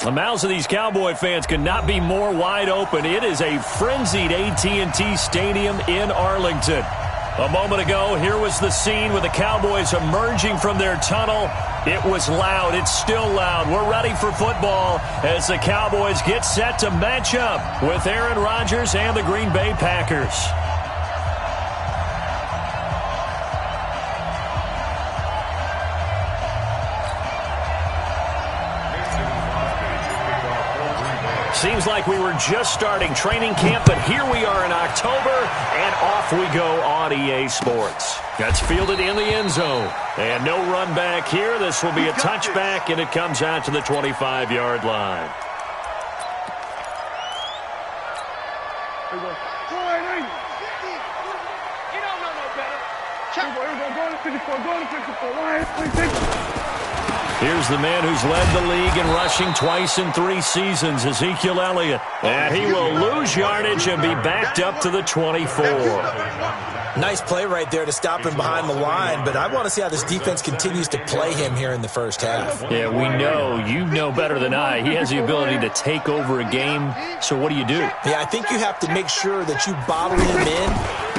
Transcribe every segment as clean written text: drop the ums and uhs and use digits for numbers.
The mouths of these Cowboy fans could not be more wide open. It is a frenzied AT&T Stadium in Arlington. A moment ago, here was the scene with the Cowboys emerging from their tunnel. It was loud. It's still loud. We're ready for football as the Cowboys get set to match up with Aaron Rodgers and the Green Bay Packers. Seems like we were just starting training camp, but here we are in October, and off we go on EA Sports. That's fielded in the end zone. And no run back here. This will be a touchback, and it comes out to the 25-yard line. Here's the man who's led the league in rushing twice in 3 seasons, Ezekiel Elliott. And he will lose yardage and be backed up to the 24. Nice play right there to stop him behind the line, but I want to see how this defense continues to play him here in the first half. Yeah, we know. You know better than I. He has the ability to take over a game, so what do? Yeah, I think you have to make sure that you bottle him in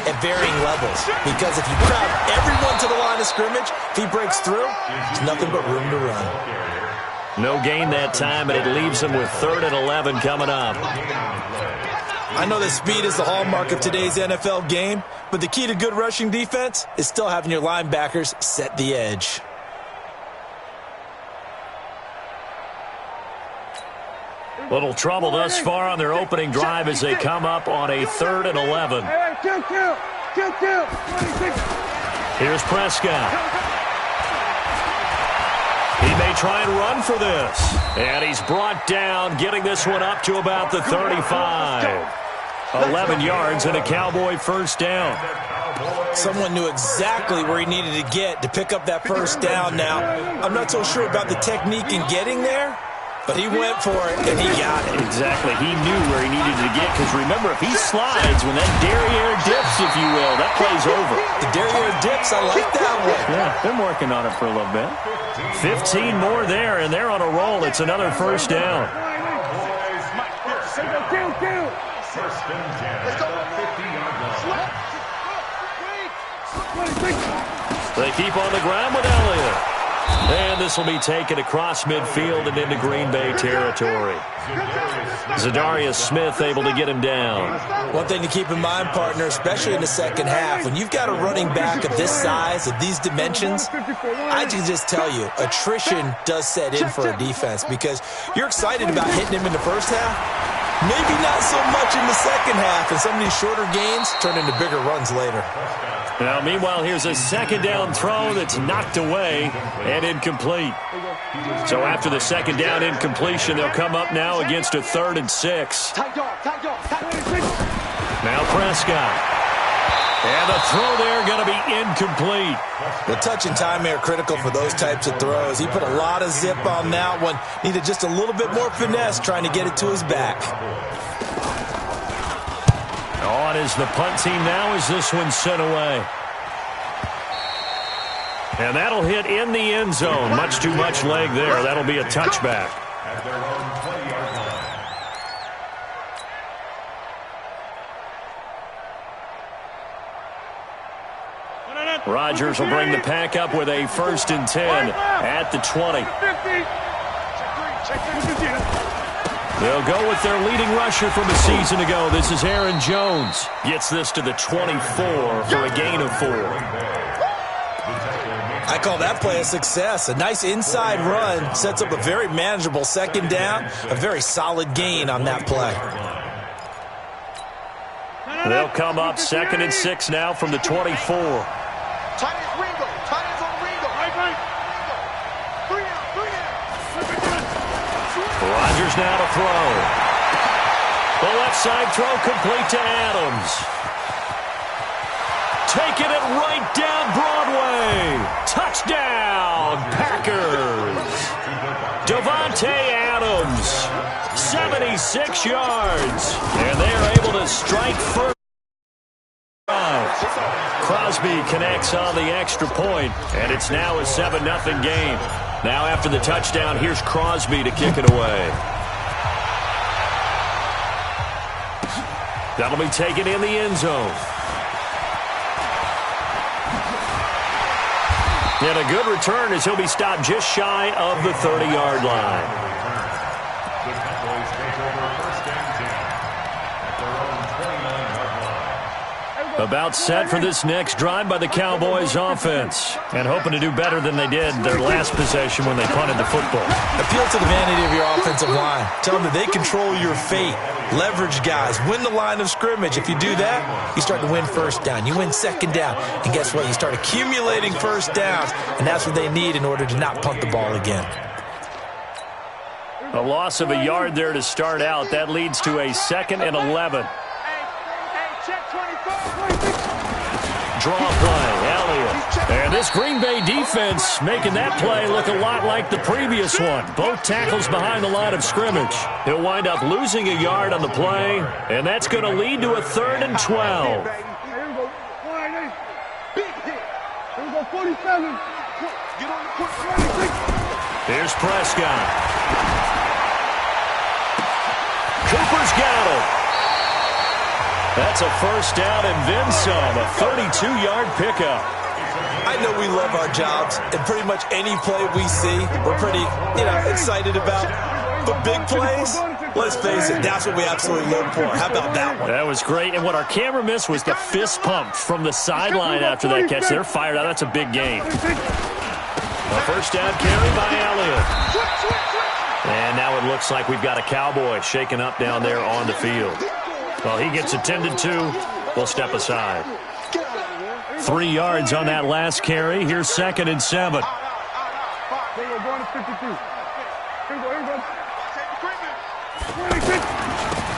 at varying levels, because if you crowd everyone to the line of scrimmage, if he breaks through, there's nothing but room to run. No gain that time, and it leaves him with 3rd and 11 coming up. I know that speed is the hallmark of today's NFL game, but the key to good rushing defense is still having your linebackers set the edge. Little trouble thus far on their opening drive as they come up on a 3rd and 11. Here's Prescott. He may try and run for this. And he's brought down, getting this one up to about the 35. 11 yards and a Cowboy first down. Someone knew exactly where he needed to get to pick up that first down. Now, I'm not so sure about the technique in getting there, but he went for it, and he got it. Exactly. He knew where he needed to get, because remember, if he slides, when that derriere dips, if you will, that play's over. The derriere dips, I like that one. Yeah, they're working on it for a little bit. 15 more there, and they're on a roll. It's another first down. They keep on the ground with Elliott. And this will be taken across midfield and into Green Bay territory. Zadarius Smith able to get him down. One thing to keep in mind, partner, especially in the second half, when you've got a running back of this size, of these dimensions, I can just tell you, attrition does set in for a defense, because you're excited about hitting him in the first half, maybe not so much in the second half, and some of these shorter gains turn into bigger runs later. Now, meanwhile, here's a 2nd down throw that's knocked away and incomplete. So after the 2nd down incompletion, they'll come up now against a 3rd and 6. Now Prescott. And the throw there going to be incomplete. The touch and time are critical for those types of throws. He put a lot of zip on that one. Needed just a little bit more finesse trying to get it to his back. On is the punt team now as this one's sent away. And that'll hit in the end zone. Much too much leg there. That'll be a touchback. Rodgers will bring the pack up with a 1st and 10 at the 20. They'll go with their leading rusher from a season ago. This is Aaron Jones. Gets this to the 24 for a gain of 4. I call that play a success. A nice inside run sets up a very manageable 2nd down. A very solid gain on that play. They'll come up 2nd and 6 now from the 24. Rodgers now to throw. The left side throw complete to Adams. Taking it right down Broadway. Touchdown, Packers. Davante Adams, 76 yards. And they are able to strike first. Crosby connects on the extra point, and it's now a 7-0 game. Now after the touchdown, here's Crosby to kick it away. That'll be taken in the end zone. And a good return as he'll be stopped just shy of the 30-yard line. About set for this next drive by the Cowboys offense. And hoping to do better than they did their last possession when they punted the football. Appeal to the vanity of your offensive line. Tell them that they control your fate. Leverage guys. Win the line of scrimmage. If you do that, you start to win first down. You win second down. And guess what? You start accumulating first downs. And that's what they need in order to not punt the ball again. A loss of a yard there to start out. That leads to a 2nd and 11. Draw play, Elliott. And this Green Bay defense making that play look a lot like the previous one. Both tackles behind the line of scrimmage. He'll wind up losing a yard on the play, and that's going to lead to a 3rd and 12. Here's Prescott. Cooper's got it. That's a first down and then some, a 32-yard pickup. I know we love our jobs, and pretty much any play we see, we're pretty, excited about. But big plays, let's face it, that's what we absolutely look for. How about that one? That was great, and what our camera missed was the fist pump from the sideline after that catch. They're fired out. That's a big game. A first down carry by Elliott. And now it looks like we've got a Cowboy shaken up down there on the field. Well, he gets attended to. We'll step aside. 3 yards on that last carry. Here's 2nd and 7.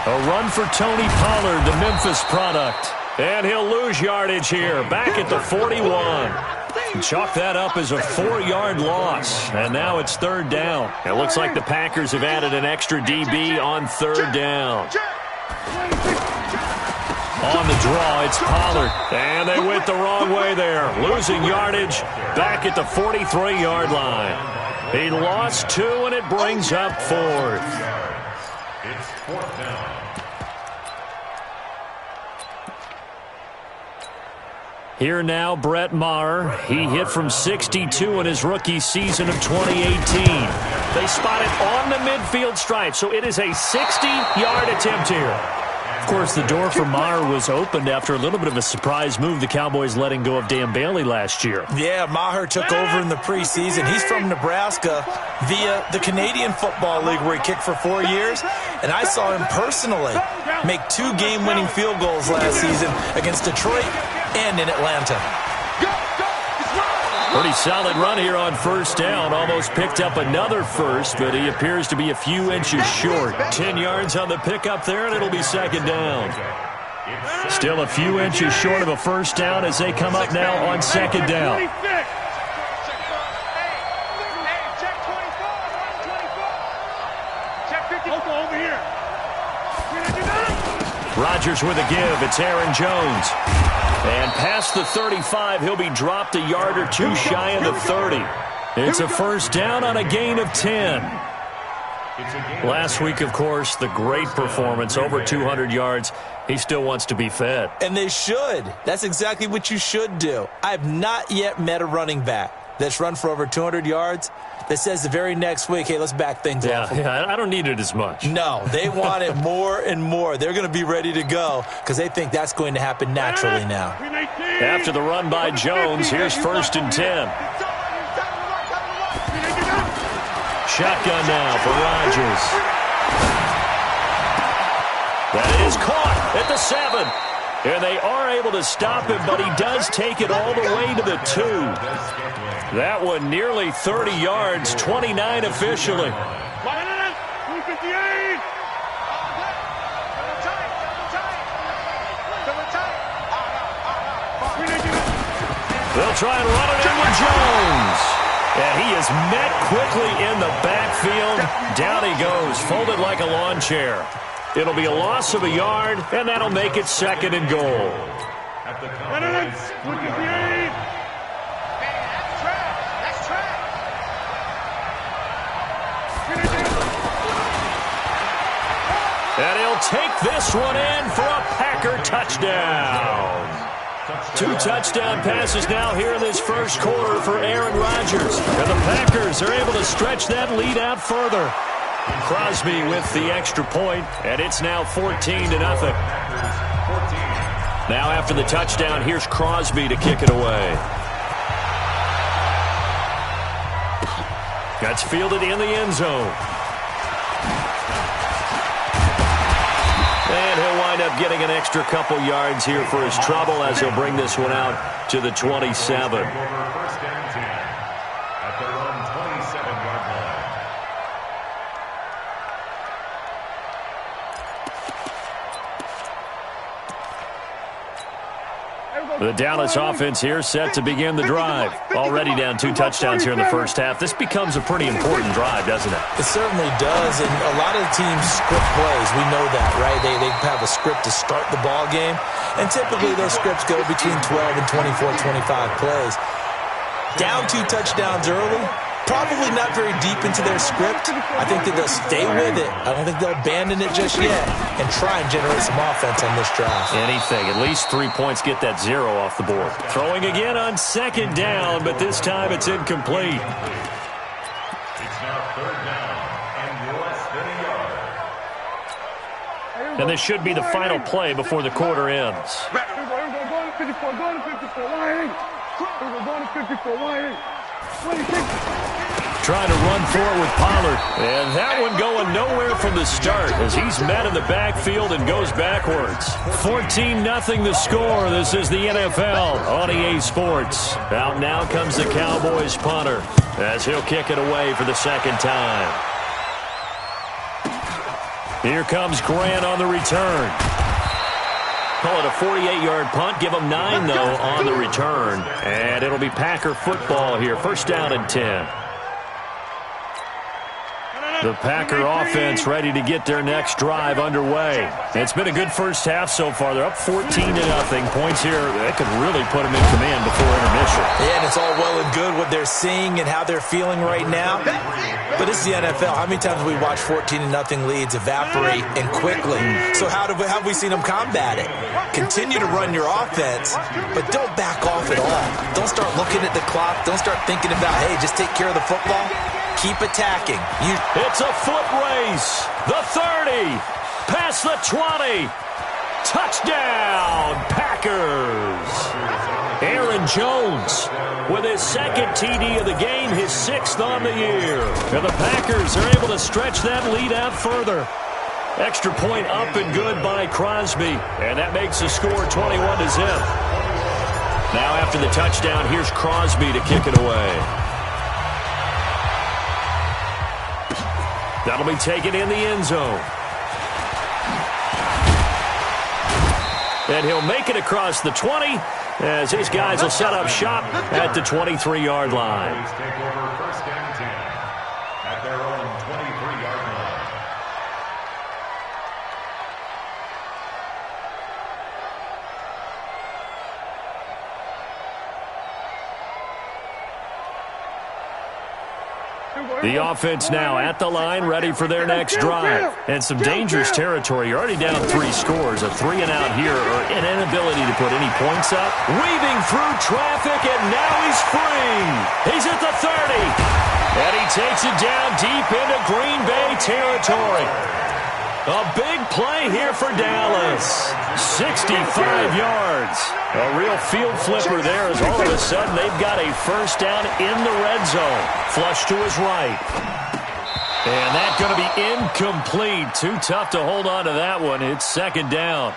A run for Tony Pollard, the Memphis product. And he'll lose yardage here. Back at the 41. Chalk that up as a 4-yard loss. And now it's 3rd down. It looks like the Packers have added an extra DB on 3rd down. On the draw, it's Pollard. And they went the wrong way there. Losing yardage back at the 43-yard line. He lost 2, and it brings up 4th. It's 4th down. Here now, Brett Maher. He hit from 62 in his rookie season of 2018. They spot it on the midfield stripe, so it is a 60-yard attempt here. Of course, the door for Maher was opened after a little bit of a surprise move, the Cowboys letting go of Dan Bailey last year. Yeah, Maher took over in the preseason. He's from Nebraska via the Canadian Football League where he kicked for 4 years. And I saw him personally make 2 game-winning field goals last season against Detroit and in Atlanta. Pretty solid run here on first down. Almost picked up another first, but he appears to be a few inches short. 10 yards on the pickup there, and it'll be 2nd down. Still a few inches short of a first down as they come up now on 2nd down. Rodgers with a give. It's Aaron Jones. And past the 35, he'll be dropped a yard or 2 shy of the 30. It's a first down on a gain of 10. Last week, of course, the great performance, over 200 yards. He still wants to be fed. And they should. That's exactly what you should do. I have not yet met a running back that's run for over 200 yards that says the very next week, hey, let's back things off. Yeah, I don't need it as much. No, they want it more and more. They're going to be ready to go because they think that's going to happen naturally now. After the run by Jones, here's 1st and 10. Shotgun now for Rodgers. That is caught at the 7. And they are able to stop him, but he does take it all the way to the 2. That one nearly 30 yards, 29 officially. They'll try and run it in with Jones. And he is met quickly in the backfield. Down he goes, folded like a lawn chair. It'll be a loss of a yard, and that'll make it 2nd and goal. And he'll take this one in for a Packer touchdown. 2 touchdown passes now here in this first quarter for Aaron Rodgers. And the Packers are able to stretch that lead out further. Crosby with the extra point, and it's now 14-0. Now after the touchdown, here's Crosby to kick it away. That's fielded in the end zone. And he'll wind up getting an extra couple yards here for his trouble as he'll bring this one out to the 27. The Dallas offense here set to begin the drive. Already down 2 touchdowns here in the first half. This becomes a pretty important drive, doesn't it? It certainly does, and a lot of the teams script plays. We know that, right? They have a script to start the ball game, and typically those scripts go between 12 and 24, 25 plays. Down 2 touchdowns early, probably not very deep into their script. I think that they'll stay with it. I don't think they'll abandon it just yet and try and generate some offense on this drive. Anything. At least 3 points, get that 0 off the board. Throwing again on second down, but this time it's incomplete. It's now third down and less than a yard. And this should be the final play before the quarter ends. Trying to run forward with Pollard. And that one going nowhere from the start as he's met in the backfield and goes backwards. 14-0 the score. This is the NFL on EA Sports. Out now comes the Cowboys punter as he'll kick it away for the second time. Here comes Grant on the return. Call it a 48-yard punt. Give them 9, though, on the return. And it'll be Packer football here. First down and 10. The Packer offense ready to get their next drive underway. It's been a good first half so far. They're up 14-0. Points here that could really put them in command before intermission. Yeah, and it's all well and good what they're seeing and how they're feeling right now. But this is the NFL. How many times have we watched 14-0 leads evaporate and quickly? So how have we seen them combat it? Continue to run your offense, but don't back off at all. Don't start looking at the clock. Don't start thinking about, hey, just take care of the football. Keep attacking. It's a foot race. The 30. Past the 20. Touchdown, Packers. Aaron Jones with his second TD of the game, his 6th on the year. And the Packers are able to stretch that lead out further. Extra point up and good by Crosby. And that makes the score 21-0. Now after the touchdown, here's Crosby to kick it away. That'll be taken in the end zone. And he'll make it across the 20 as his guys will set up shop at the 23-yard line. Take over first and 10 at their own 23-yard line. The offense now at the line, ready for their next drive. And some dangerous territory. You're already down 3 scores. A 3-and-out here, or an inability to put any points up. Weaving through traffic, and now he's free. He's at the 30. And he takes it down deep into Green Bay territory. A big play here for Dallas. 65 yards. A real field flipper there as all of a sudden they've got a first down in the red zone. Flush to his right. And that's going to be incomplete. Too tough to hold on to that one. It's second down.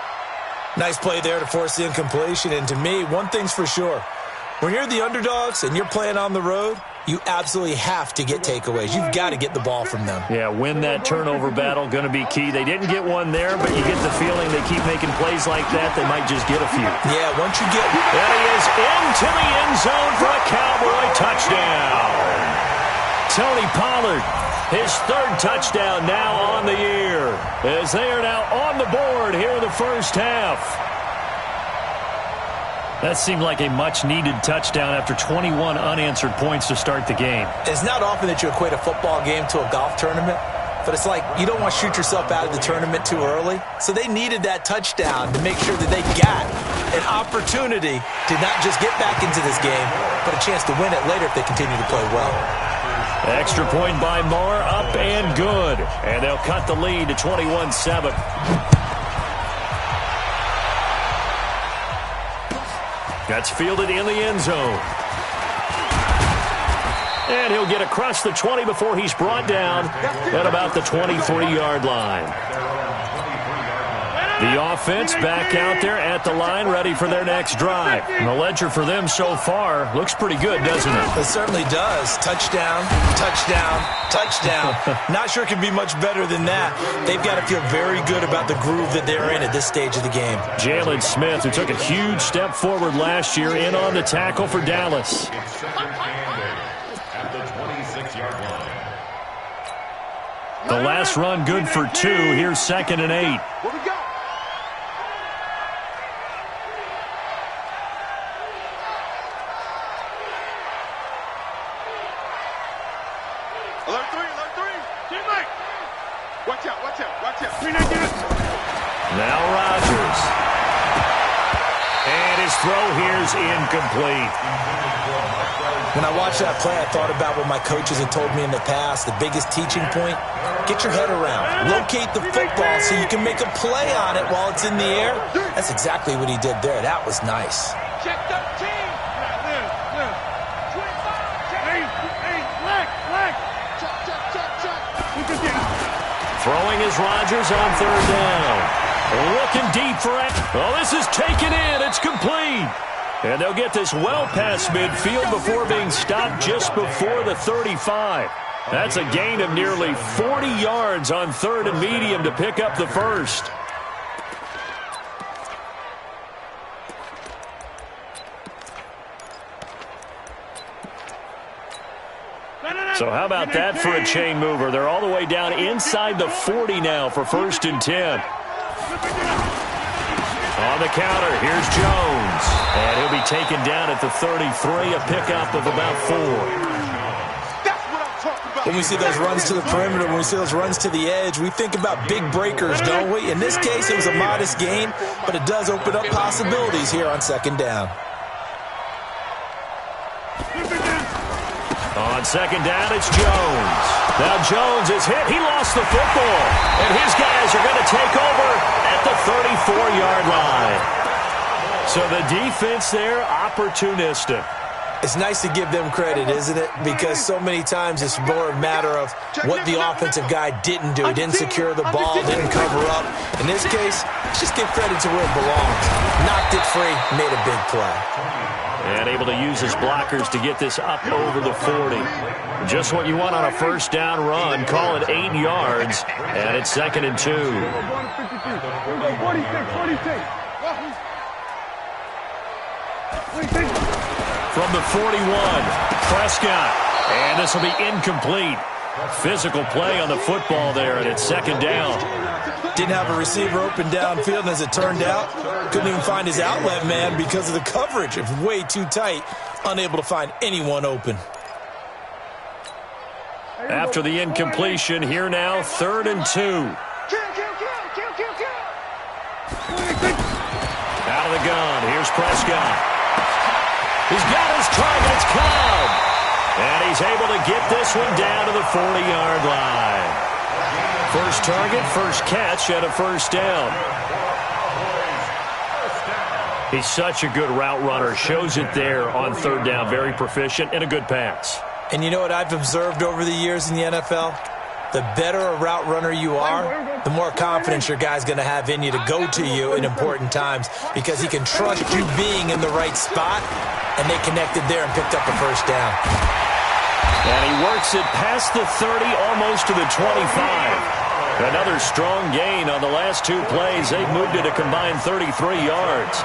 Nice play there to force the incompletion. And to me, one thing's for sure. When you're the underdogs and you're playing on the road, you absolutely have to get takeaways. You've got to get the ball from them. Yeah, win that turnover battle, going to be key. They didn't get one there, but you get the feeling they keep making plays like that, they might just get a few. Yeah, once you get... And he is into the end zone for a Cowboy touchdown. Tony Pollard, his 3rd touchdown now on the year, as they are now on the board here in the first half. That seemed like a much-needed touchdown after 21 unanswered points to start the game. It's not often that you equate a football game to a golf tournament, but it's like you don't want to shoot yourself out of the tournament too early. So they needed that touchdown to make sure that they got an opportunity to not just get back into this game, but a chance to win it later if they continue to play well. Extra point by Marr, up and good. And they'll cut the lead to 21-7. That's fielded in the end zone. And he'll get across the 20 before he's brought down at about the 23-yard line. The offense back out there at the line, ready for their next drive. And the ledger for them so far looks pretty good, doesn't it? It certainly does. Touchdown, touchdown, touchdown. Not sure it can be much better than that. They've got to feel very good about the groove that they're in at this stage of the game. Jalen Smith, who took a huge step forward last year, in on the tackle for Dallas. The last run good for 2. Here's 2nd and 8. Where we go? Alert 3. Teammate. Watch out. Now Rodgers. And his throw here's incomplete. When I watched that play, I thought about what my coaches had told me in the past. The biggest teaching point, get your head around. Locate the football so you can make a play on it while it's in the air. That's exactly what he did there. That was nice. Check 13. Throwing is Rodgers on 3rd down. Looking deep for it. Oh, this is taken in. It's complete. And they'll get this well past midfield before being stopped just before the 35. That's a gain of nearly 40 yards on 3rd and medium to pick up the first. So how about that for a chain mover? They're all the way down inside the 40 now for 1st and 10. On the counter, here's Jones. And he'll be taken down at the 33, a pickup of about 4. That's what I'm talking about. When we see those runs to the perimeter, when we see those runs to the edge, we think about big breakers, don't we? In this case, it was a modest gain, but it does open up possibilities here on 2nd down. On 2nd down, it's Jones. Now Jones is hit. He lost the football. And his guys are going to take over at the 34-yard line. So the defense there, opportunistic. It's nice to give them credit, isn't it? Because so many times it's more a matter of what the offensive guy didn't do. He didn't secure the ball, didn't cover up. In this case, let's just give credit to where it belongs. Knocked it free, made a big play. And able to use his blockers to get this up over the 40. Just what you want on a 1st down run. Call it 8 yards. And it's 2nd and 2. From the 41, Prescott. And this will be incomplete. Physical play on the football there, and it's 2nd down. Didn't have a receiver open downfield, and as it turned out, couldn't even find his outlet man because of the coverage. It was way too tight, unable to find anyone open. After the incompletion, here now, 3rd and 2. Out of the gun, here's Prescott. He's got his target, it's Cobb. And he's able to get this one down to the 40-yard line. First target, first catch, and a 1st down. He's such a good route runner. Shows it there on 3rd down. Very proficient and a good pass. And you know what I've observed over the years in the NFL? The better a route runner you are, the more confidence your guy's going to have in you to go to you in important times because he can trust you being in the right spot, and they connected there and picked up a 1st down. And he works it past the 30, almost to the 25. Another strong gain on the last 2 plays. They've moved it a combined 33 yards.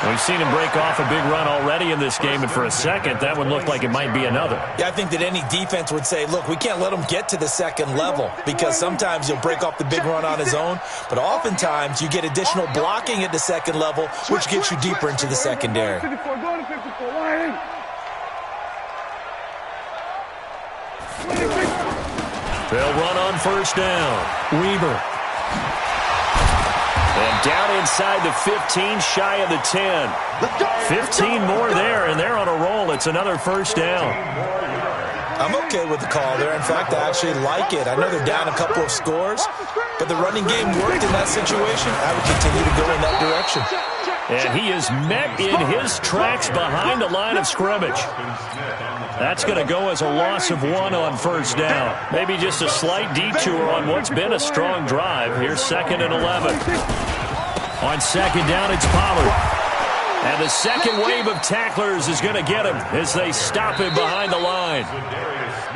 We've seen him break off a big run already in this game, and for a second, that one looked like it might be another. Yeah, I think that any defense would say, look, we can't let him get to the 2nd level because sometimes he'll break off the big run on his own, but oftentimes you get additional blocking at the 2nd level, which gets you deeper into the secondary. They'll run on first down. Weaver. And down inside the 15, shy of the 10. 15 more there, and they're on a roll. It's another first down. I'm okay with the call there. In fact, I actually like it. I know they're down a couple of scores, but the running game worked in that situation. I would continue to go in that direction. And he is met in his tracks behind the line of scrimmage. That's going to go as a loss of 1 on first down. Maybe just a slight detour on what's been a strong drive. Here's 2nd and 11. On second down, it's Pollard. And the second wave of tacklers is going to get him as they stop him behind the line.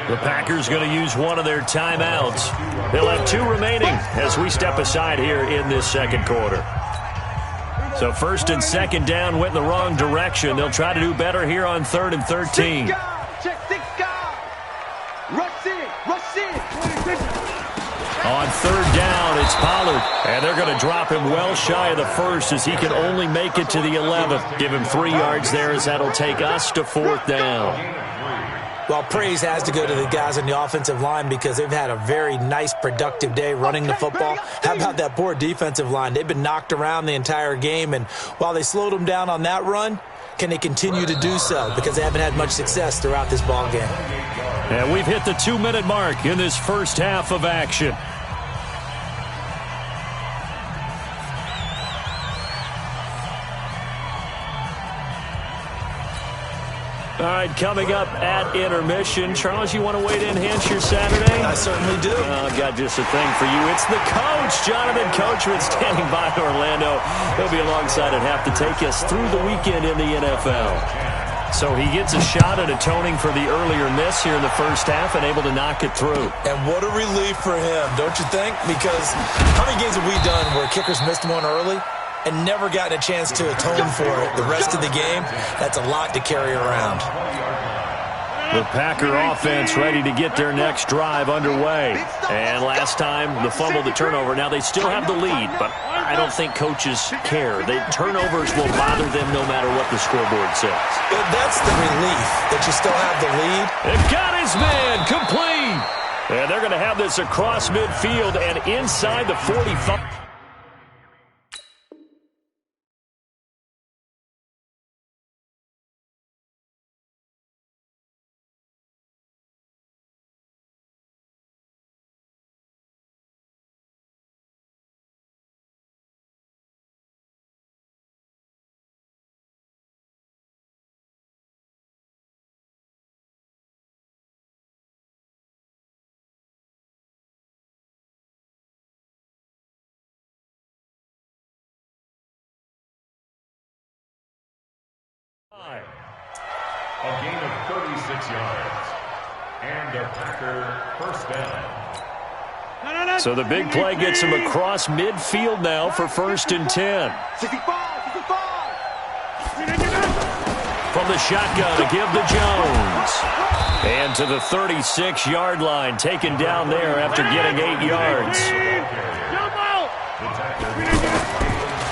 The Packers going to use one of their timeouts. They'll have 2 remaining as we step aside here in this second quarter. So 1st and 2nd down went in the wrong direction. They'll try to do better here on 3rd and 13. On 3rd down, it's Pollard. And they're going to drop him well shy of the 1st as he can only make it to the 11th. Give him 3 yards there as that'll take us to 4th down. Well, praise has to go to the guys on the offensive line because they've had a very nice, productive day running the football. How about that poor defensive line? They've been knocked around the entire game, and while they slowed them down on that run, can they continue to do so? Because they haven't had much success throughout this ball game. And we've hit the 2-minute mark in this first half of action. All right, coming up at intermission. Charles, you want to wait in, enhance your Saturday? I certainly do. I've got just a thing for you. It's the coach, Jonathan Coachman, standing by in Orlando. He'll be alongside at half to take us through the weekend in the NFL. So he gets a shot at atoning for the earlier miss here in the first half and able to knock it through. And what a relief for him, don't you think? Because how many games have we done where kickers missed one early and never gotten a chance to atone for it the rest of the game? That's a lot to carry around. The Packer offense ready to get their next drive underway. And last time, the fumble, the turnover. Now they still have the lead, but I don't think coaches care. The turnovers will bother them no matter what the scoreboard says. But that's the relief that you still have the lead. They've got his man complete. And they're going to have this across midfield and inside the 45. A gain of 36 yards. And a Packer first down. So the big play gets him across midfield now for 1st and 10. From the shotgun to give to Jones. And to the 36-yard line, taken down there after getting 8 yards.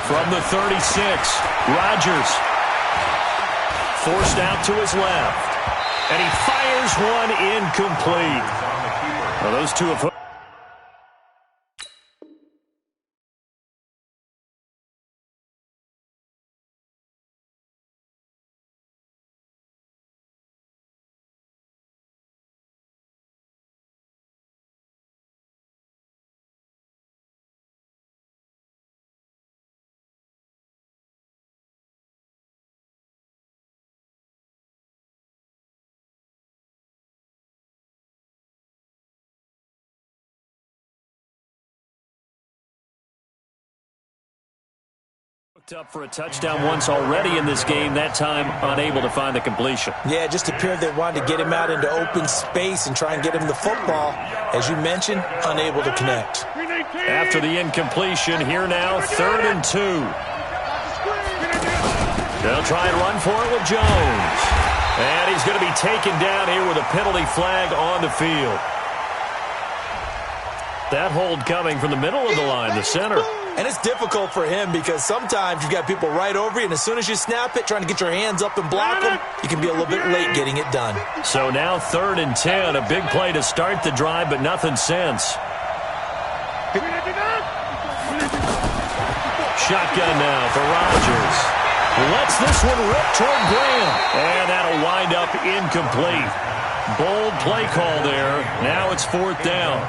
From the 36, Rodgers. Forced out to his left. And he fires one incomplete. Well, those two have... up for a touchdown once already in this game, that time unable to find the completion. Yeah, it just appeared they wanted to get him out into open space and try and get him the football. As you mentioned, unable to connect. After the incompletion, here now, 3rd and 2. They'll try and run for it with Jones. And he's going to be taken down here with a penalty flag on the field. That hold coming from the middle of the line, the center. And it's difficult for him because sometimes you've got people right over you, and as soon as you snap it, trying to get your hands up and block them, you can be a little bit late getting it done. So now 3rd and 10, a big play to start the drive, but nothing since. Shotgun now for Rodgers. Lets this one rip toward Graham. And that'll wind up incomplete. Bold play call there. Now it's 4th down.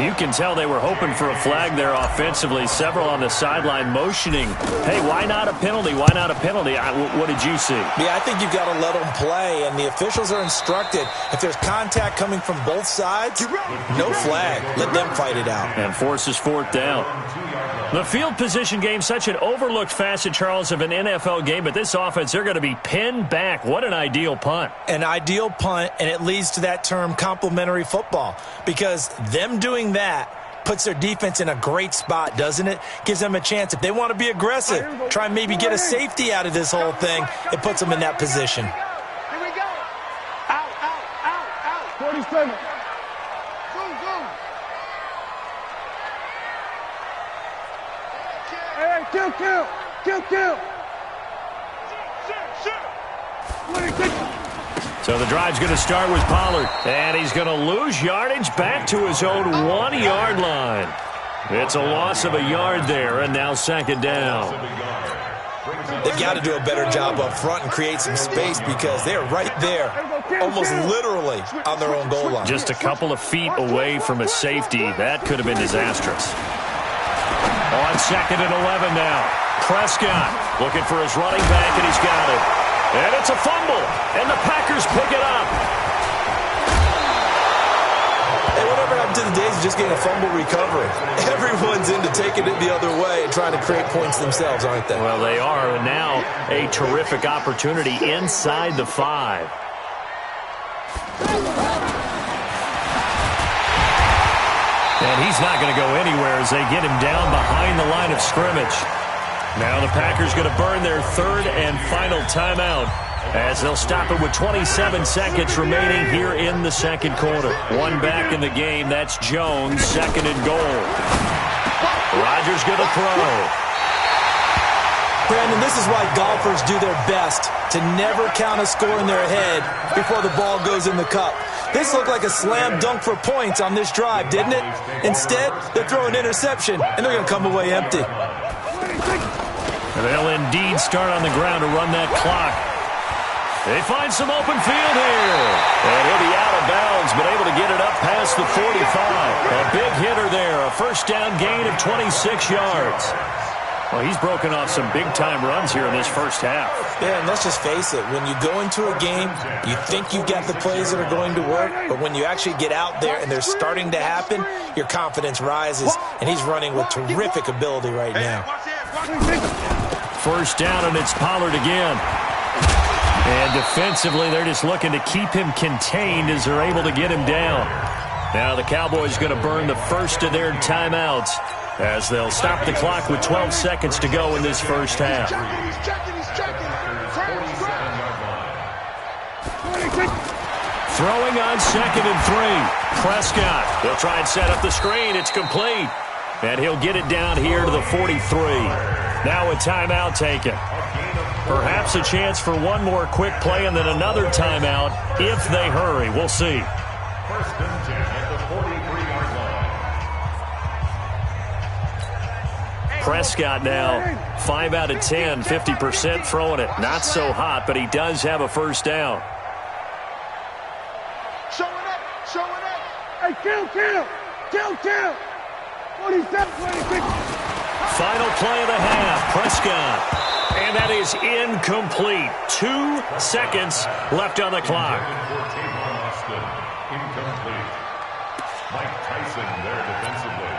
You can tell they were hoping for a flag there offensively. Several on the sideline motioning, hey, why not a penalty? Why not a penalty? What did you see? Yeah, I think you've got to let them play, and the officials are instructed, if there's contact coming from both sides, no flag. Let them fight it out. And forces 4th down. The field position game, such an overlooked facet, Charles, of an NFL game, but this offense, they're going to be pinned back. What an ideal punt. An ideal punt, and it leads to that term complementary football, because them doing that puts their defense in a great spot, doesn't it? Gives them a chance. If they want to be aggressive, try and maybe get a safety out of this whole thing, it puts them in that position. Here we go. Out. 47. Go. Hey, kill. So the drive's going to start with Pollard, and he's going to lose yardage back to his own 1-yard line. It's a loss of a yard there, and now 2nd down. They've got to do a better job up front and create some space because they're right there, almost literally on their own goal line. Just a couple of feet away from a safety. That could have been disastrous. On 2nd and 11 now. Prescott looking for his running back, and he's got it. And it's a fumble, and the Packers pick it up. Hey, whatever happened to the days of just getting a fumble recovery? Everyone's into taking it the other way and trying to create points themselves, aren't they? Well, they are, and now a terrific opportunity inside the 5. And he's not going to go anywhere as they get him down behind the line of scrimmage. Now the Packers going to burn their 3rd and final timeout as they'll stop it with 27 seconds remaining here in the 2nd quarter. One back in the game. That's Jones, 2nd and goal. Rodgers going to throw. Brandon, this is why golfers do their best to never count a score in their head before the ball goes in the cup. This looked like a slam dunk for points on this drive, didn't it? Instead, they throw an interception, and they're going to come away empty. They'll indeed start on the ground to run that clock. They find some open field here. And he'll be out of bounds, but able to get it up past the 45. A big hitter there. A 1st down gain of 26 yards. Well, he's broken off some big-time runs here in this 1st half. Yeah, and let's just face it. When you go into a game, you think you've got the plays that are going to work, but when you actually get out there and they're starting to happen, your confidence rises, and he's running with terrific ability right now. 1st down, and it's Pollard again. And defensively, they're just looking to keep him contained as they're able to get him down. Now the Cowboys going to burn the 1st of their timeouts as they'll stop the clock with 12 seconds to go in this 1st half. Throwing on 2nd and 3. Prescott will try and set up the screen. It's complete. And he'll get it down here to the 43. Now a timeout taken. Perhaps a chance for one more quick play and then another timeout if they hurry. We'll see. 1st and 10 at the 43-yard line. Prescott now 5 out of 10, 50% throwing it. Not so hot, but he does have a 1st down. Showing up. Hey, kill. 47, 26. Final play of the half, Prescott. And that is incomplete. 2 seconds left on the clock. Incomplete. Mike Tyson there defensively.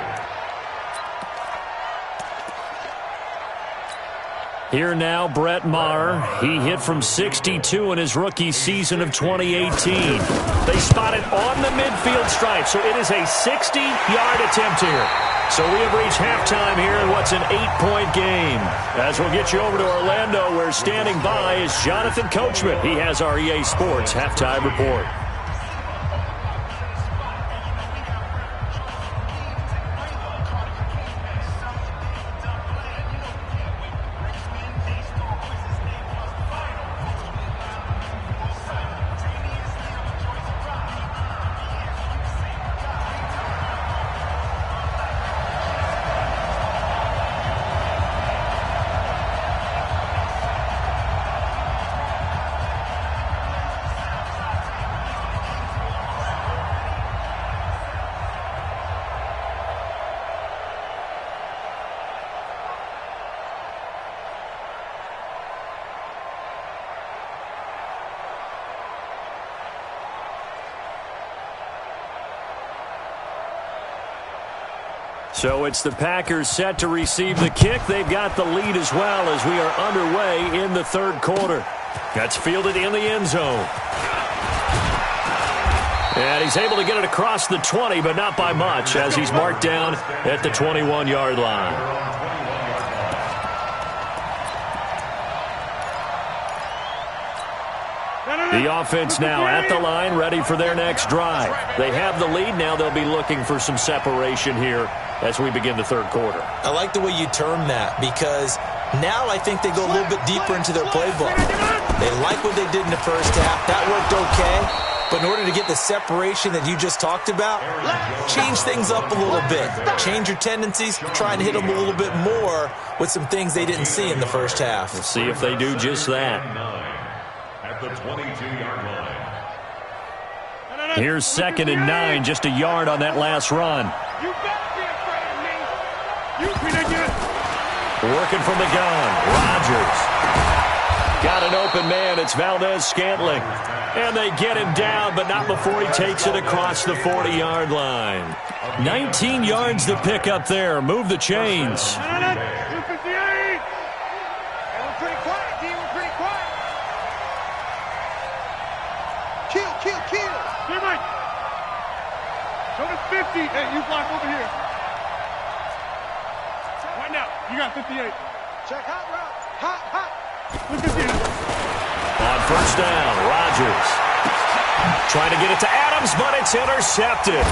Here now, Brett Maher. He hit from 62 in his rookie season of 2018. They spot it on the midfield stripe, so it is a 60-yard attempt here. So we have reached halftime here in what's an 8-point game. As we'll get you over to Orlando, where standing by is Jonathan Coachman. He has our EA Sports halftime report. So it's the Packers set to receive the kick. They've got the lead as well as we are underway in the third quarter. That's fielded in the end zone. And he's able to get it across the 20, but not by much, as he's marked down at the 21-yard line. The offense now at the line, ready for their next drive. They have the lead. Now they'll be looking for some separation here as we begin the third quarter. I like the way you term that, because now I think they go a little bit deeper into their playbook. They like what they did in the first half. That worked okay. But in order to get the separation that you just talked about, change things up a little bit. Change your tendencies, try and hit them a little bit more with some things they didn't see in the first half. Let's see if they do just that. At the 22-yard line. Here's 2nd and 9, just a yard on that last run. You better be afraid of me. You Working from the gun, Rodgers. Got an open man, it's Valdez-Scantling. And they get him down, but not before he takes it across the 40-yard line. 19 yards to pick up there. Move the chains. 258. We're pretty quiet, D. We're pretty quiet. Kill. Get right. Show us 50. Hey, you block over here. Right now. You got 58. Check hot route. Hot. Look at this. On first down, Rodgers. Trying to get it to Adams, but it's intercepted.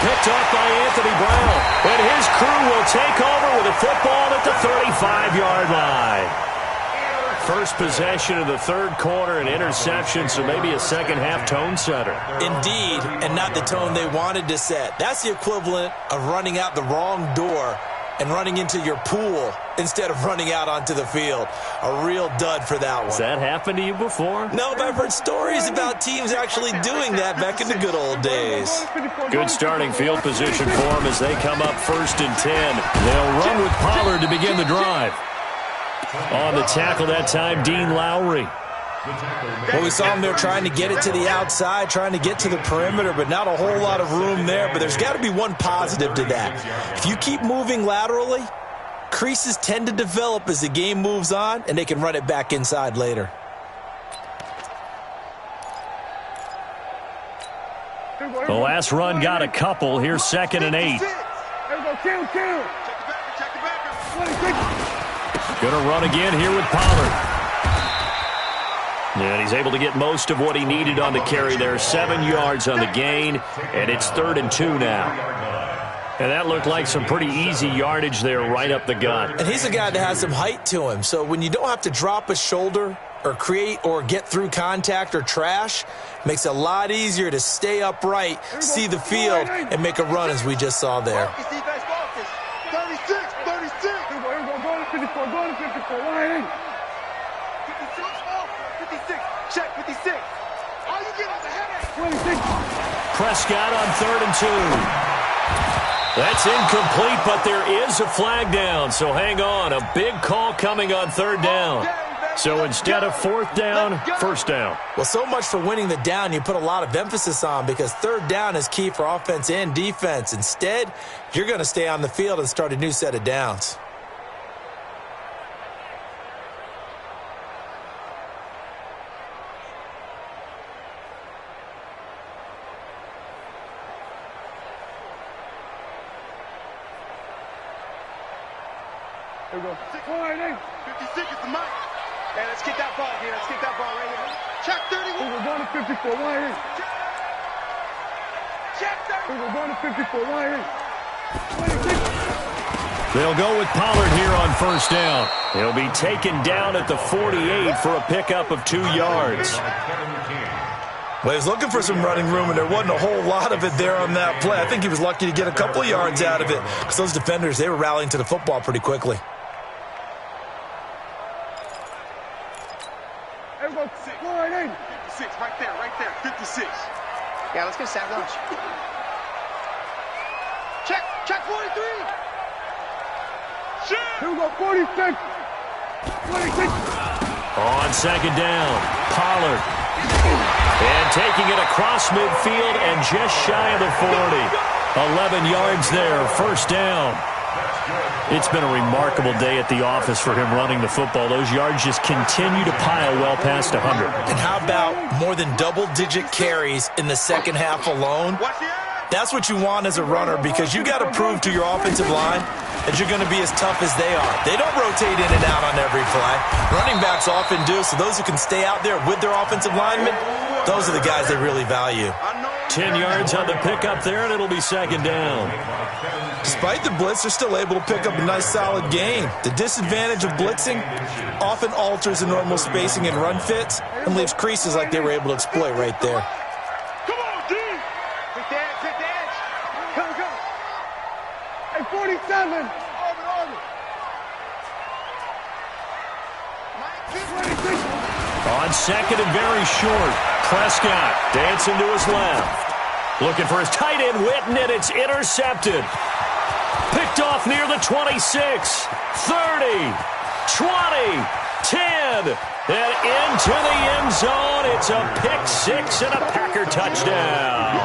Picked up by Anthony Brown. And his crew will take over with a football at the 35-yard line. First possession of the third quarter, an interception, so maybe a second-half tone setter. Indeed, and not the tone they wanted to set. That's the equivalent of running out the wrong door and running into your pool instead of running out onto the field. A real dud for that one. Has that happened to you before? No, but I've heard stories about teams actually doing that back in the good old days. Good starting field position for them as they come up 1st and 10. They'll run with Pollard to begin the drive. On the tackle that time, Dean Lowry. Well, we saw him there trying to get it to the outside, trying to get to the perimeter, but not a whole lot of room there. But there's got to be one positive to that. If you keep moving laterally, creases tend to develop as the game moves on, and they can run it back inside later. The last run got a couple. Here's 2nd and 8. There we go. Kill. Check the backer. Gonna run again here with Pollard. And he's able to get most of what he needed on the carry there. 7 yards on the gain, and it's 3rd and 2 now. And that looked like some pretty easy yardage there right up the gut. And he's a guy that has some height to him, so when you don't have to drop a shoulder or create or get through contact or trash, makes it a lot easier to stay upright, see the field, and make a run as we just saw there. 36. Go to 54. Line in. 56. Check 56. How you get on the head? 26. Prescott on 3rd and 2. That's incomplete, but there is a flag down, so hang on. A big call coming on 3rd down. So instead of 4th down, 1st down. Well, so much for winning the down you put a lot of emphasis on, because 3rd down is key for offense and defense. Instead, you're going to stay on the field and start a new set of downs. There we go. 56 is the mic. Hey, let's get that ball here. Let's get that ball right here. Check 31. We're going to 54. Line in. Check 30. We're going to 54. Line in. 26. They'll go with Pollard here on 1st down. He'll be taken down at the 48 for a pickup of 2 yards. Well, he was looking for some running room, and there wasn't a whole lot of it there on that play. I think he was lucky to get a couple of yards out of it, because those defenders, they were rallying to the football pretty quickly. There we go. Line in. 56. Right there. 56. Yeah, let's get Sam lunch. Check 43. Here we go. 46. 26. On 2nd down, Pollard. And taking it across midfield and just shy of the 40. 11 yards there, first down. It's been a remarkable day at the office for him running the football. Those yards just continue to pile well past 100. And how about more than double-digit carries in the second half alone? That's what you want as a runner, because you got to prove to your offensive line that you're going to be as tough as they are. They don't rotate in and out on every play. Running backs often do, so those who can stay out there with their offensive linemen, those are the guys they really value. 10 yards on the pickup there, and it'll be second down. Despite the blitz, they're still able to pick up a nice, solid gain. The disadvantage of blitzing often alters the normal spacing and run fits and leaves creases like they were able to exploit right there. Come on, D! Hit the edge. Go. Hey, 47. Orbit. On second and very short, Prescott dancing to his left. Looking for his tight end, Witten, and it's intercepted. Picked off near the 26, 30, 20, 10, and into the end zone. It's a pick six and a Packer touchdown.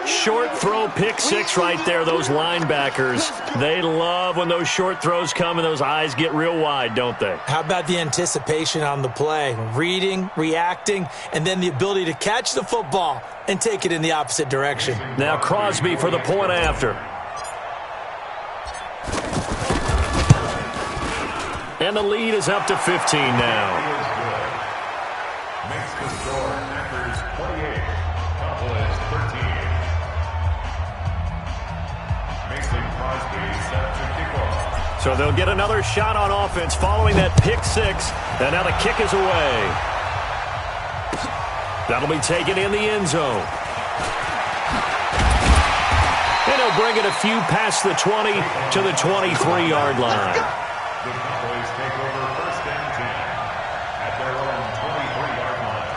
Short throw, pick six right there. Those linebackers, they love when those short throws come and those eyes get real wide, don't they? How about the anticipation on the play? Reading, reacting, and then the ability to catch the football and take it in the opposite direction. Now Crosby for the point after. And the lead is up to 15 now. Makes the score. Packers 28. Cowboys 13. Mason Crosby set to kick off. So they'll get another shot on offense following that pick six. And now the kick is away. That'll be taken in the end zone. And he'll bring it a few past the 20 to the 23-yard line. The Cowboys take over first and 10 at their own 23-yard line.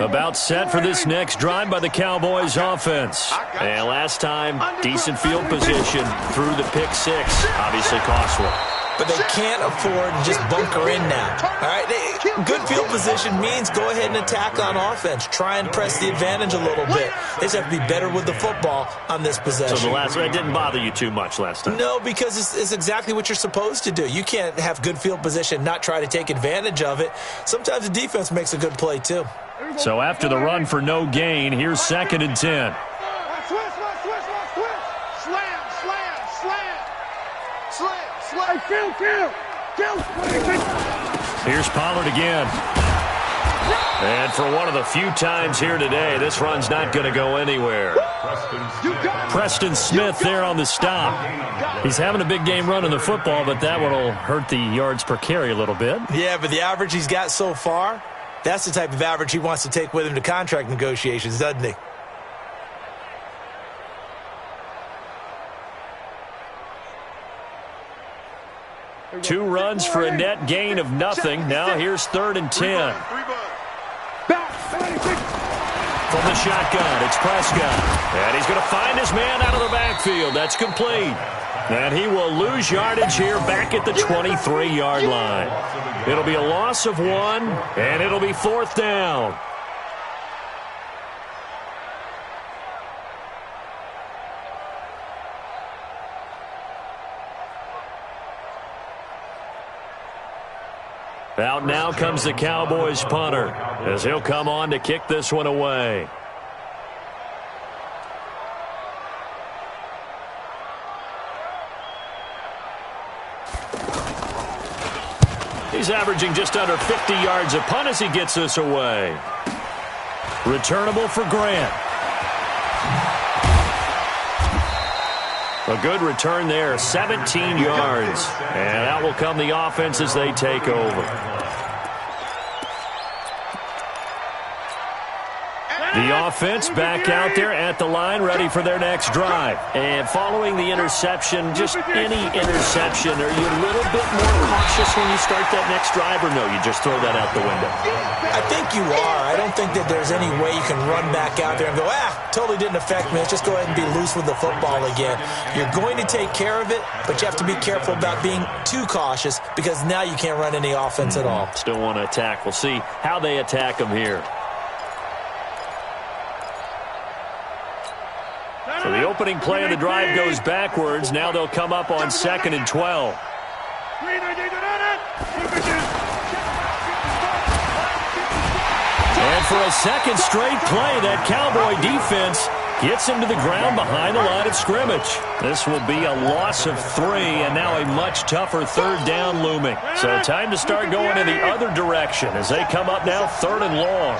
About set for this next drive by the Cowboys offense. And last time, decent field position through the pick six. Obviously costly. But they can't afford to just bunker in now. All right, good field position means go ahead and attack on offense. Try and press the advantage a little bit. They just have to be better with the football on this possession. So the last one didn't bother you too much last time? No, because it's exactly what you're supposed to do. You can't have good field position, not try to take advantage of it. Sometimes the defense makes a good play too. So after the run for no gain, here's second and 10. Slam. Here's Pollard again. And for one of the few times here today, this run's not going to go anywhere. Preston Smith there on the stop. He's having a big game running the football, but that one will hurt the yards per carry a little bit. Yeah, but the average he's got so far, that's the type of average he wants to take with him to contract negotiations, doesn't he? Two runs for a net gain of nothing. Now here's third and 10. From the shotgun, it's Prescott. And he's going to find his man out of the backfield. That's complete. And he will lose yardage here back at the 23-yard line. It'll be a loss of one, and it'll be fourth down. Out now comes the Cowboys punter as he'll come on to kick this one away. He's averaging just under 50 yards a punt as he gets this away. Returnable for Grant. A good return there, 17 yards. And out will come the offense as they take over. The offense back out there at the line, ready for their next drive. And following the interception, just any interception, are you a little bit more cautious when you start that next drive, or no, you just throw that out the window? I think you are. I don't think that there's any way you can run back out there and go, totally didn't affect me. Let's just go ahead and be loose with the football again. You're going to take care of it, but you have to be careful about being too cautious because now you can't run any offense at all. Still want to attack. We'll see how they attack them here. So the opening play of the drive goes backwards. Now they'll come up on 2nd and 12. And for a second straight play, that Cowboy defense gets him to the ground behind the line of scrimmage. This will be a loss of 3, and now a much tougher 3rd down looming. So time to start going in the other direction as they come up now 3rd and long.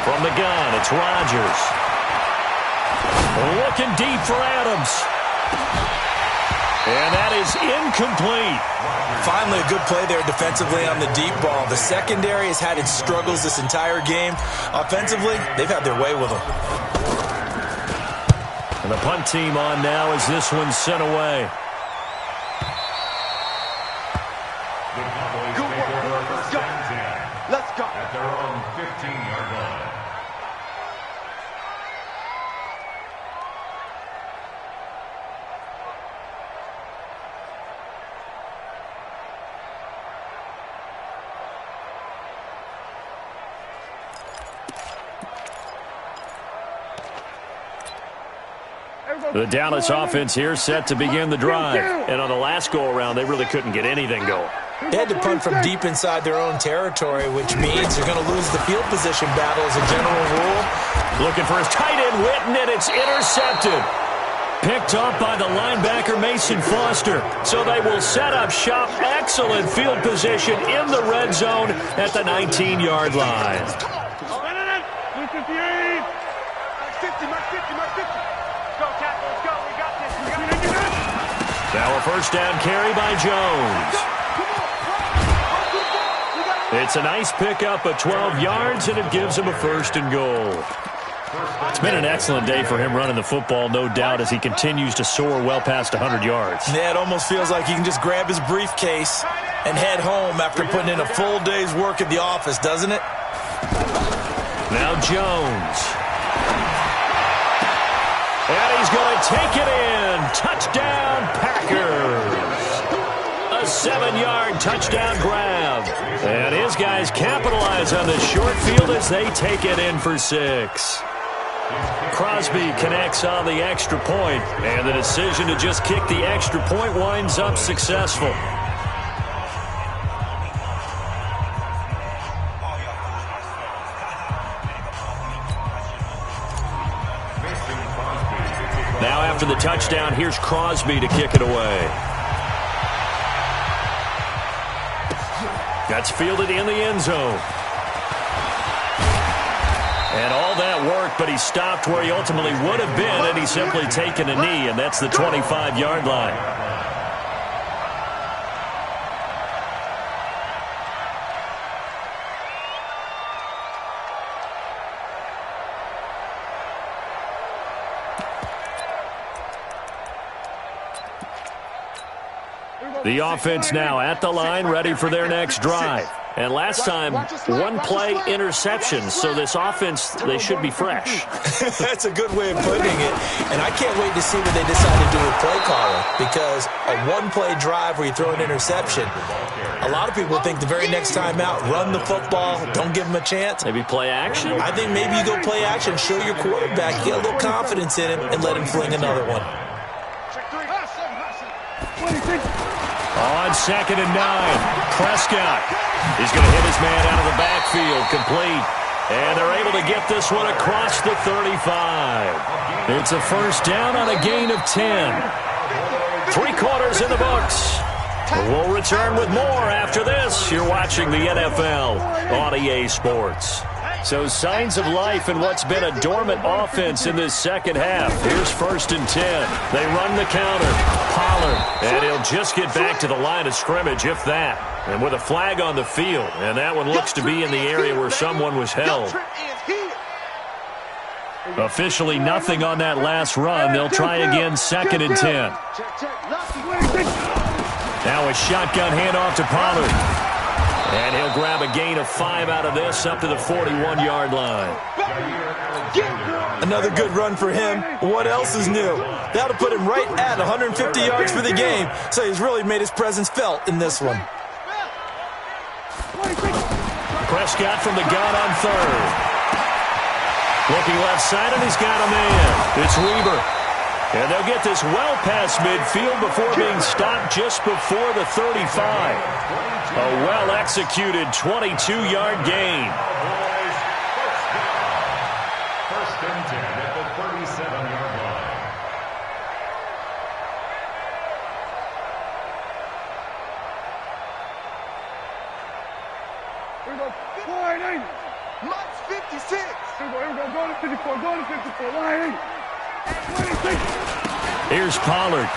From the gun, it's Rodgers. Looking deep for Adams. And that is incomplete. Finally, a good play there defensively on the deep ball. The secondary has had its struggles this entire game. Offensively, they've had their way with them. And the punt team on now as this one's sent away. Let's go. At their own 15-yard line. The Dallas offense here set to begin the drive. And on the last go-around, they really couldn't get anything going. They had to punt from deep inside their own territory, which means they're going to lose the field position battle as a general rule. Looking for his tight end, Witten, and it's intercepted. Picked up by the linebacker, Mason Foster. So they will set up shop. Excellent field position in the red zone at the 19-yard line. 50. Go, tackle, let's go. We got this. Now a first down carry by Jones. It's a nice pickup of 12 yards, and it gives him a 1st and goal. It's been an excellent day for him running the football, no doubt, as he continues to soar well past 100 yards. Yeah, it almost feels like he can just grab his briefcase and head home after putting in a full day's work at the office, doesn't it? Now Jones. And he's going to take it in. Touchdown, Packers. A 7-yard touchdown grab. And his guys capitalize on the short field as they take it in for 6. Crosby connects on the extra point, and the decision to just kick the extra point winds up successful. Now after the touchdown, here's Crosby to kick it away. That's fielded in the end zone. And all that work, but he stopped where he ultimately would have been, and he's simply taken a knee, and that's the 25-yard line. The offense now at the line, ready for their next drive. And last time, one-play interception. So this offense, they should be fresh. That's a good way of putting it. And I can't wait to see what they decide to do with play calling. Because a one-play drive where you throw an interception, a lot of people think the very next time out, run the football, don't give them a chance. Maybe play action? I think maybe you go play action, show your quarterback, get a little confidence in him, and let him fling another one. On 2nd and 9, Prescott. He's going to hit his man out of the backfield, complete. And they're able to get this one across the 35. It's a first down on a gain of 10. 3 quarters in the books. We'll return with more after this. You're watching the NFL on EA Sports. So signs of life in what's been a dormant offense in this second half. Here's 1st and 10. They run the counter. Pollard. And he'll just get back to the line of scrimmage, if that. And with a flag on the field. And that one looks to be in the area where someone was held. Officially nothing on that last run. They'll try again 2nd and 10. Now a shotgun handoff to Pollard. And he'll grab a gain of 5 out of this up to the 41-yard line. Another good run for him. What else is new? That'll put him right at 150 yards for the game. So he's really made his presence felt in this one. Prescott from the gun on 3rd. Looking left side, and he's got a man. It's Weber. And they'll get this well past midfield before being stopped just before the 35. A well-executed 22-yard gain. First and 10 at the 37-yard line. Here we go. 480. Mike's 56. Here we go. Go to 54. Go to 54. 180. 26. Here's Pollard.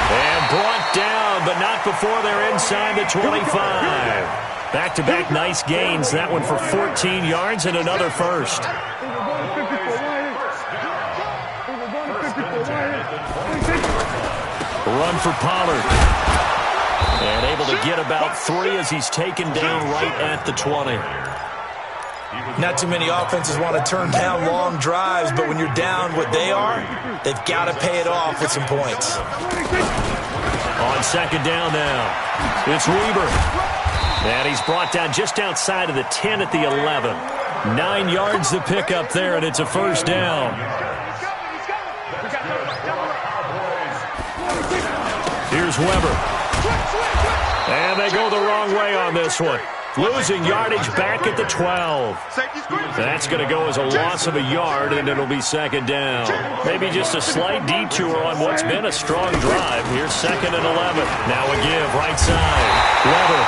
And brought down, but not before they're inside the 25. Back-to-back nice gains. That one for 14 yards and another first. Run for Pollard. And able to get about 3 as he's taken down right at the 20. Not too many offenses want to turn down long drives, but when you're down what they are, they've got to pay it off with some points. On 2nd down now, it's Weber. And he's brought down just outside of the 10 at the 11. 9 yards to pick up there, and it's a 1st down. Here's Weber. And they go the wrong way on this one. Losing yardage back at the 12. That's going to go as a loss of a yard, and it'll be 2nd down. Maybe just a slight detour on what's been a strong drive. Here's 2nd and 11. Now a give, right side. Weber.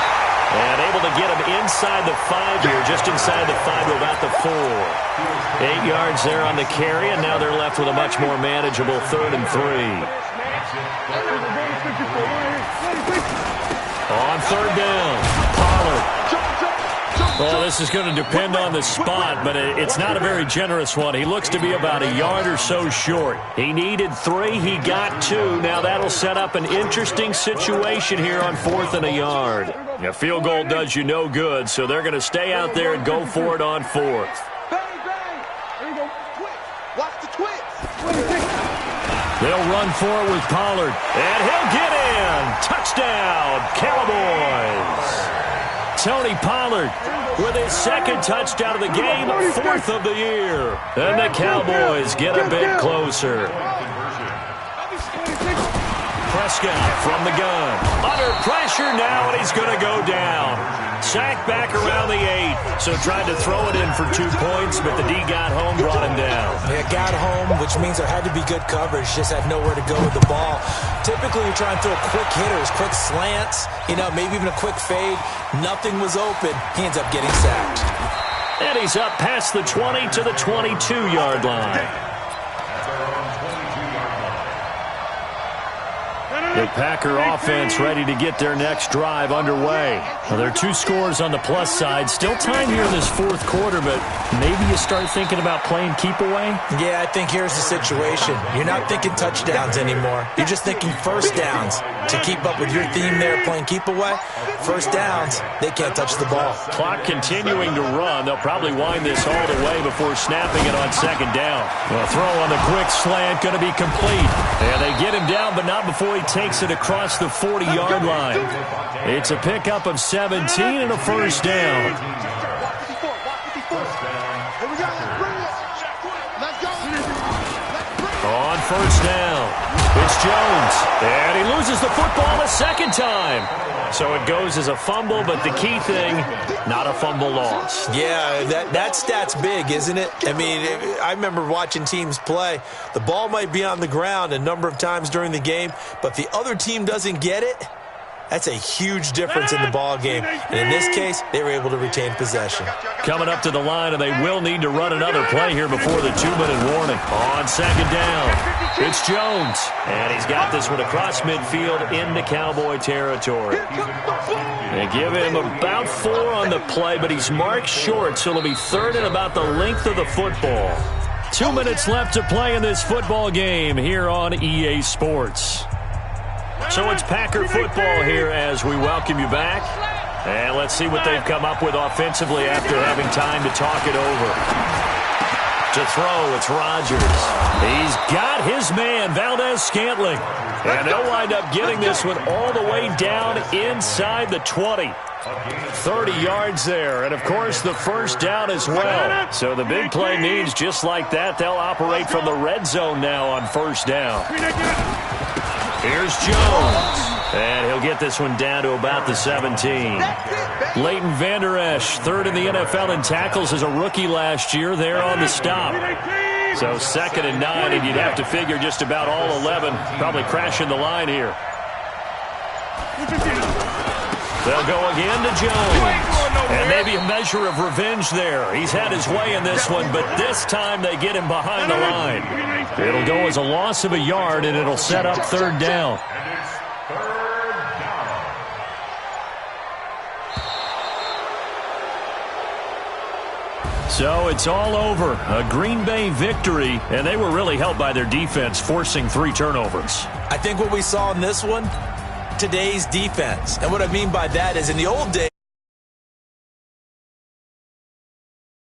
And able to get him inside the 5 here, just inside the 5 to about the 4. 8 yards there on the carry, and now they're left with a much more manageable 3rd and 3. On 3rd down, Pollard. Well, this is going to depend on the spot, but it's not a very generous one. He looks to be about a yard or so short. He needed 3. He got 2. Now that'll set up an interesting situation here on 4th and a yard. A field goal does you no good, so they're going to stay out there and go for it on 4th. They'll run for it with Pollard, and he'll get in. Touchdown, Cowboys. Tony Pollard with his 2nd touchdown of the game, 4th of the year. And the Cowboys get a bit closer. Prescott from the gun. Under pressure now, and he's going to go down. Sacked back around the 8. So tried to throw it in for 2 points, but the D got home, brought him down. Yeah, got home, which means there had to be good coverage. Just had nowhere to go with the ball. Typically, you're trying to throw quick hitters, quick slants, maybe even a quick fade. Nothing was open. He ends up getting sacked. And he's up past the 20 to the 22-yard line. The Packer offense ready to get their next drive underway. Well, there are 2 scores on the plus side. Still time here in this 4th quarter, but maybe you start thinking about playing keep away? Yeah, I think here's the situation. You're not thinking touchdowns anymore. You're just thinking 1st downs. To keep up with your theme there, playing keep away, 1st downs, they can't touch the ball. Clock continuing to run. They'll probably wind this all the way before snapping it on 2nd down. The throw on the quick slant going to be complete. And they get him down, but not before he takes it across the 40-yard line. It's a pickup of 17 and a 1st down. On 1st down, it's Jones. And he loses the football a 2nd time. So it goes as a fumble, but the key thing, not a fumble loss. Yeah, that stat's big, isn't it? I mean, I remember watching teams play. The ball might be on the ground a number of times during the game, but if the other team doesn't get it, That's a huge difference in the ball game. And in this case, they were able to retain possession. Coming up to the line, and they will need to run another play here before the 2-minute warning. On second down, it's Jones. And he's got this one across midfield into Cowboy territory. They give him about 4 on the play, but he's marked short, so it'll be third and about the length of the football. 2 minutes left to play in this football game here on EA Sports. So it's Packer football here as we welcome you back. And let's see what they've come up with offensively after having time to talk it over. To throw, it's Rodgers. He's got his man, Valdez-Scantling. And they'll wind up getting this one all the way down inside the 20. 30 yards there, and of course the first down as well. So the big play means just like that, they'll operate from the red zone now on first down. Here's Jones, and he'll get this one down to about the 17. Leighton Vander Esch, third in the NFL in tackles as a rookie last year, there on the stop. So 2nd and 9, and you'd have to figure just about all 11 probably crashing the line here. They'll go again to Jones. And maybe a measure of revenge there. He's had his way in this one, but this time they get him behind the line. It'll go as a loss of a yard, and it'll set up third down. And it's third down. So it's all over. A Green Bay victory, and they were really helped by their defense, forcing 3 turnovers. I think what we saw in this one, today's defense. And what I mean by that is in the old days,